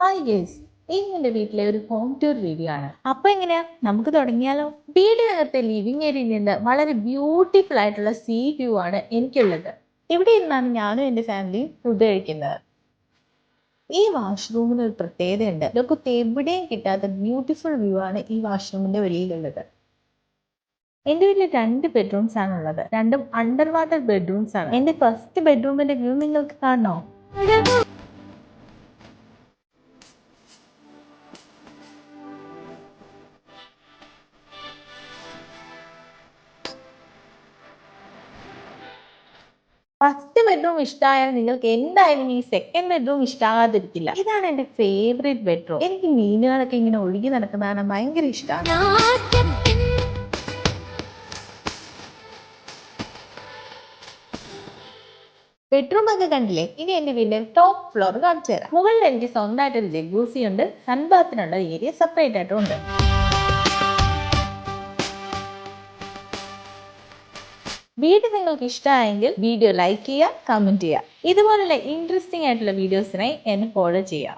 Hi guys, ഇന്നെന്റെ വീട്ടിലെ ഒരു ഹോം ടൂർ വീഡിയോ ആണ്. അപ്പൊ എങ്ങനെയാ, നമുക്ക് തുടങ്ങിയാലോ? വീടിനകത്തെ ലിവിംഗ് ഏരിയയിൽ നിന്ന് വളരെ ബ്യൂട്ടിഫുൾ ആയിട്ടുള്ള സീ വ്യൂ ആണ് എനിക്കുള്ളത്. ഇവിടെ ഇരുന്നാണ് ഞാനും എൻ്റെ ഫാമിലിയും ഫുഡ് കഴിക്കുന്നത്. ഈ വാഷ്റൂമിന് ഒരു പ്രത്യേകതയുണ്ട്. ലോകത്ത് എവിടെയും കിട്ടാത്ത ബ്യൂട്ടിഫുൾ വ്യൂ ആണ് ഈ വാഷ്റൂമിന്റെ വെളിയിലുള്ളത്. എൻ്റെ വീട്ടിൽ 2 ബെഡ്റൂംസ് ആണ് ഉള്ളത്. രണ്ടും അണ്ടർ വാട്ടർ ബെഡ്റൂംസ് ആണ്. എൻ്റെ ഫസ്റ്റ് ബെഡ്റൂമിന്റെ വ്യൂ നിങ്ങൾക്ക് കാണണോ? ഫസ്റ്റ് ബെഡ്റൂം ഇഷ്ടമായാൽ നിങ്ങൾക്ക് എന്തായാലും ഈ സെക്കൻഡ് ബെഡ്റൂം ഇഷ്ടമാകാതിരിക്കില്ല. ഇതാണ് എൻ്റെ ഫേവറേറ്റ് ബെഡ്റൂം. എനിക്ക് മീനുകളൊക്കെ ഇങ്ങനെ ഒഴുകി നടക്കുന്നതാണ് ഭയങ്കര ഇഷ്ടമാണ്. ബെഡ്റൂം ഒക്കെ കണ്ടില്ലേ? ഇനി എൻ്റെ വീടിന്റെ ടോപ്പ് ഫ്ലോർ കാണിച്ചു തരാം. മുകളിൽ എനിക്ക് സ്വന്തമായിട്ടൊരു ജഗൂസി ഉണ്ട്. സൺബാത്തിനുള്ള ഏരിയ സെപ്പറേറ്റ് ആയിട്ടും ഉണ്ട്. വീഡിയോ നിങ്ങൾക്ക് ഇഷ്ടമായെങ്കിൽ വീഡിയോ ലൈക്ക് ചെയ്യുക, കമന്റ് ചെയ്യുക. ഇതുപോലുള്ള ഇൻട്രസ്റ്റിംഗ് ആയിട്ടുള്ള വീഡിയോസിനായി എന്നെ ഫോളോ ചെയ്യുക.